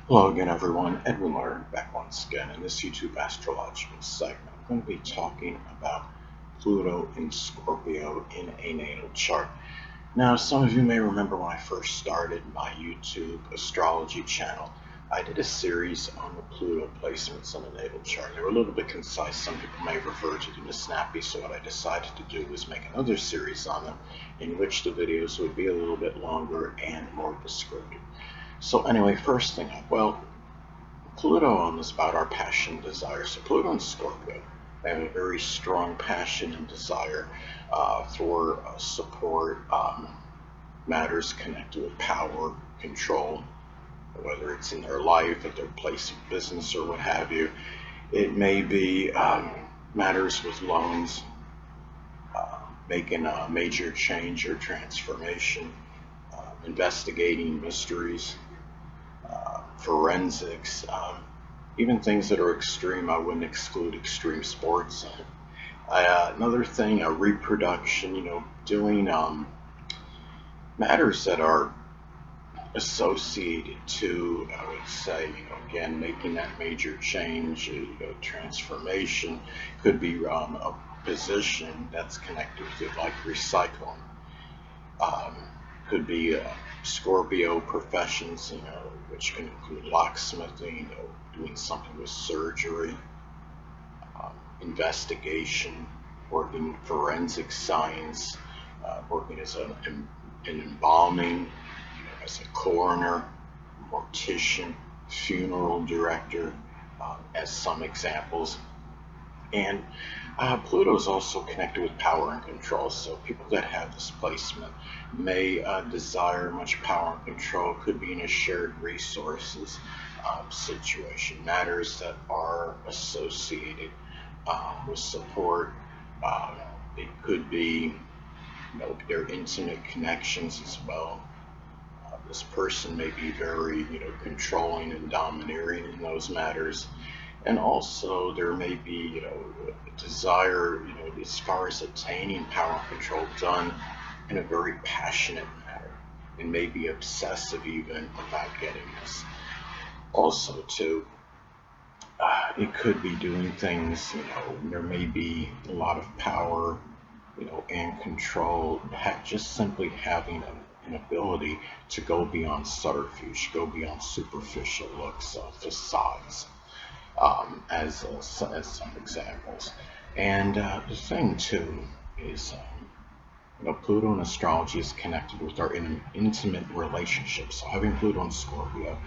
Hello again, everyone. Edwin Learnard back once again in this YouTube astrological segment. I'm going to be talking about Pluto in Scorpio in a natal chart. Now, some of you may remember when I first started my YouTube astrology channel, I did a series on the Pluto placements on the natal chart. They were a little bit concise. Some people may refer to them as snappy, so what I decided to do was make another series on them in which the videos would be a little bit longer and more descriptive. So anyway, first thing up, well, Pluto is about our passion and desire. So Pluto and Scorpio, they have a very strong passion and desire for support, matters connected with power, control, whether it's in their life, at their place of business, or what have you. It may be matters with loans, making a major change or transformation, investigating mysteries, forensics, even things that are extreme. I wouldn't exclude extreme sports. Another thing, reproduction, doing matters that are associated to, I would say, again, making that major change, transformation, could be a position that's connected to like recycling. Um, could be Scorpio professions, which can include locksmithing, doing something with surgery, investigation, working forensic science, working as an embalming, as a coroner, mortician, funeral director, as some examples. And Pluto is also connected with power and control. So people that have this placement may desire much power and control. Could be in a shared resources situation. Matters that are associated with support. Um, it could be, their intimate connections as well. This person may be very, controlling and domineering in those matters. And also there may be, a desire, as far as attaining power and control done in a very passionate manner and maybe obsessive even about getting this. Also too, it could be doing things, there may be a lot of power, and control, just simply having an ability to go beyond subterfuge, go beyond superficial looks, facades, as some examples. And the thing too is, Pluto in astrology is connected with our intimate relationships. So having Pluto in Scorpio,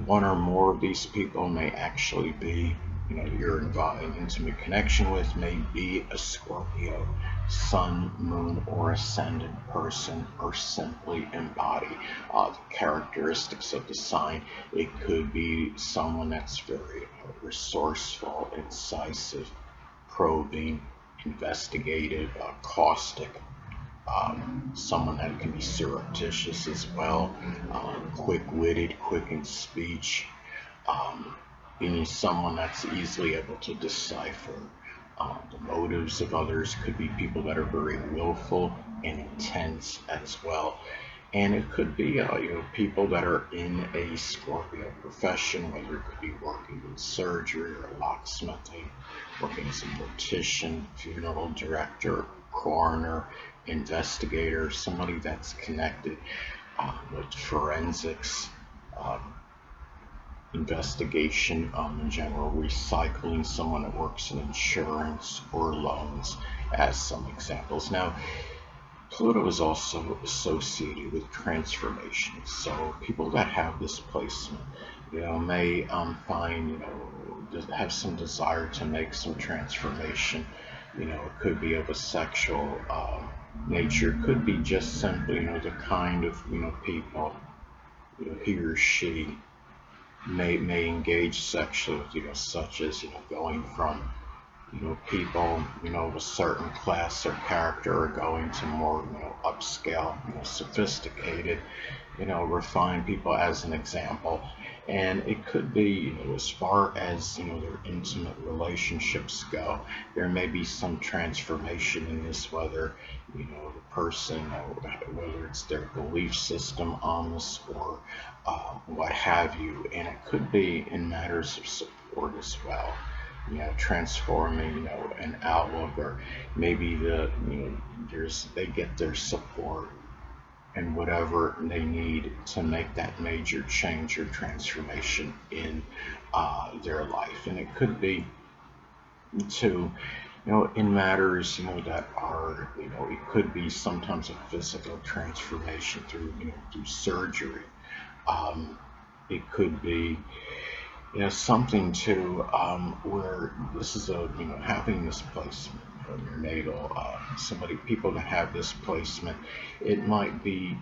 one or more of these people may actually be, you're involved in intimate connection with, may be a Scorpio sun, moon, or ascendant person, or simply embody the characteristics of the sign. It could be someone that's very resourceful, incisive, probing, investigative, caustic, someone that can be surreptitious as well, quick-witted, quick in speech, um, being someone that's easily able to decipher the motives of others. Could be people that are very willful and intense as well. And it could be, people that are in a Scorpio profession, whether it could be working in surgery or locksmithing, working as a mortician, funeral director, coroner, investigator, somebody that's connected with forensics, um, investigation, in general, recycling, someone that works in insurance or loans, as some examples. Now, Pluto is also associated with transformation. So people that have this placement, may find, have some desire to make some transformation. It could be of a sexual nature. It could be just simply, the kind of, people, he or she may engage sexually with, such as, going from, people, of a certain class or character are going to more, upscale, sophisticated, refined people as an example. And it could be, as far as, their intimate relationships go, there may be some transformation in this, whether, the person, whether it's their belief system on this, or what have you. And it could be in matters of support as well. Transforming, an outlook, or maybe they get their support and whatever they need to make that major change or transformation in their life. And it could be to, in matters, that are, it could be sometimes a physical transformation through surgery. Um, it could be, something to where this is having this placement on your natal, people that have this placement, it might be,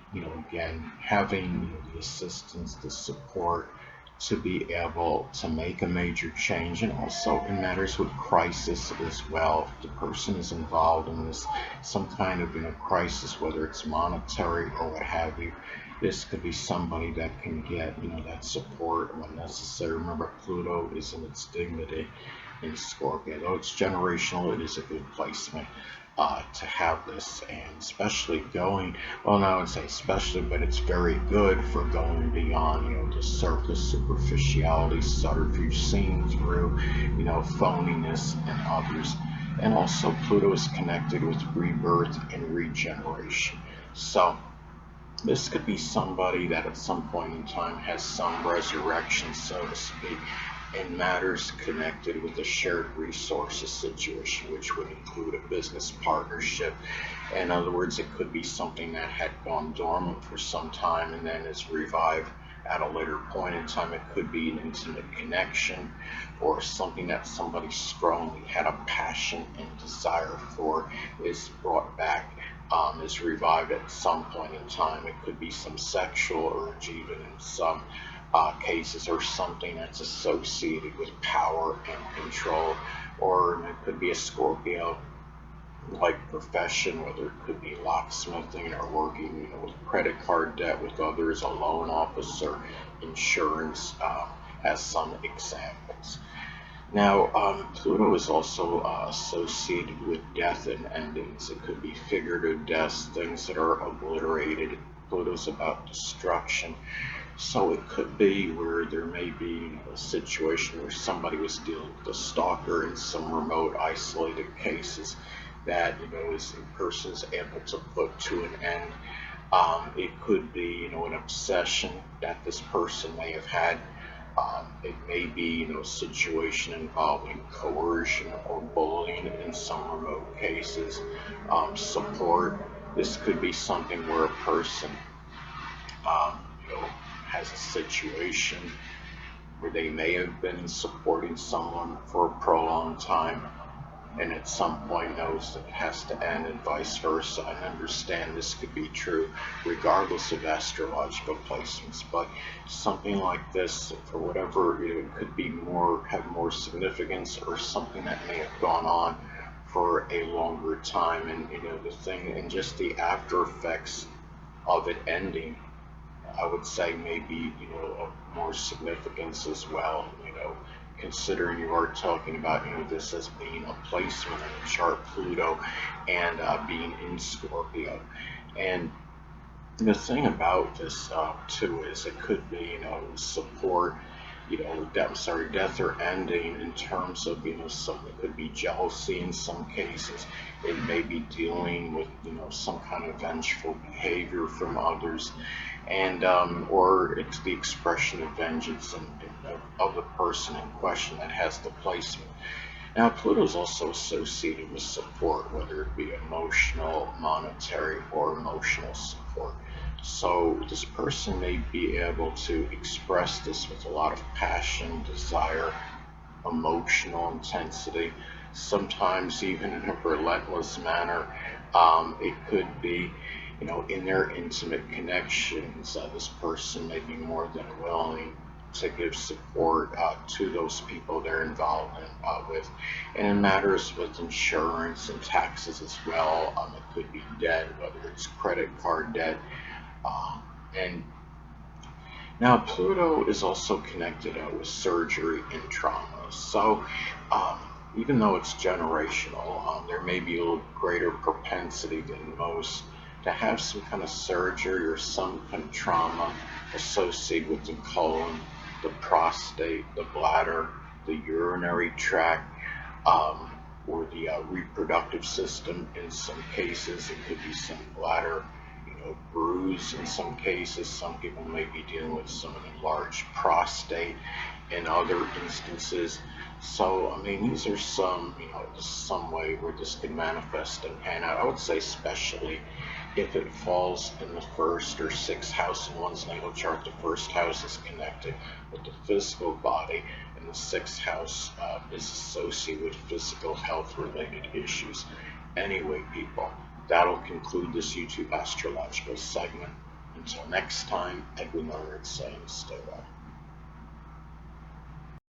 again, having the assistance, the support to be able to make a major change. And also in matters with crisis as well, if the person is involved in this some kind of crisis, whether it's monetary or what have you, this could be somebody that can get that support when necessary. Remember, Pluto is in its dignity in Scorpio. Though it's generational, it is a good placement to have this, and especially going, well, no, I would say especially, but it's very good for going beyond, the surface, superficiality, subterfuge, seeing through, phoniness and others. And also, Pluto is connected with rebirth and regeneration. So, this could be somebody that at some point in time has some resurrection, so to speak, in matters connected with a shared resources situation, which would include a business partnership. In other words, it could be something that had gone dormant for some time and then is revived at a later point in time. It could be an intimate connection or something that somebody strongly had a passion and desire for is brought back, is revived at some point in time. It could be some sexual urge, even in some cases, or something that's associated with power and control. Or it could be a Scorpio like profession, whether it could be locksmithing or working, with credit card debt with others, a loan officer, insurance, as some examples. Now, Pluto is also associated with death and endings. It could be figurative deaths, things that are obliterated. Pluto's about destruction. So it could be where there may be a situation where somebody was dealing with a stalker in some remote, isolated cases that, is a person's able to put to an end. It could be, an obsession that this person may have had. It may be, a situation involving coercion or bullying in some remote cases. Support. This could be something where a person, has a situation where they may have been supporting someone for a prolonged time, and at some point knows that it has to end, and vice versa. I understand this could be true regardless of astrological placements, but something like this, for whatever, it could be have more significance, or something that may have gone on for a longer time, and the thing, and just the after effects of it ending, I would say maybe, of more significance as well, considering you are talking about, this as being a placement in the chart, Pluto, and being in Scorpio. And the thing about this, too, is it could be, support, death or ending in terms of, some, it could be jealousy in some cases. It may be dealing with, some kind of vengeful behavior from others, and or it's the expression of vengeance of the person in question that has the placement. Now, Pluto is also associated with support, whether it be emotional, monetary, or emotional support. So this person may be able to express this with a lot of passion, desire, emotional intensity, sometimes even in a relentless manner. It could be, in their intimate connections, this person may be more than willing to give support to those people they're involved with. And in matters with insurance and taxes as well, it could be debt, whether it's credit card debt. And now Pluto is also connected with surgery and trauma. So even though it's generational, there may be a little greater propensity than most to have some kind of surgery or some kind of trauma associated with the colon, the prostate, the bladder, the urinary tract, or the reproductive system. In some cases, it could be some bladder, bruise. In some cases, some people may be dealing with some enlarged prostate. In other instances, so I mean, these are some, some way where this can manifest and pan out. I would say, especially if it falls in the first or sixth house in one's natal chart. The first house is connected with the physical body, and the sixth house is associated with physical health related issues. Anyway, people, that'll conclude this YouTube astrological segment. Until next time, Edwin Learnard saying stay well.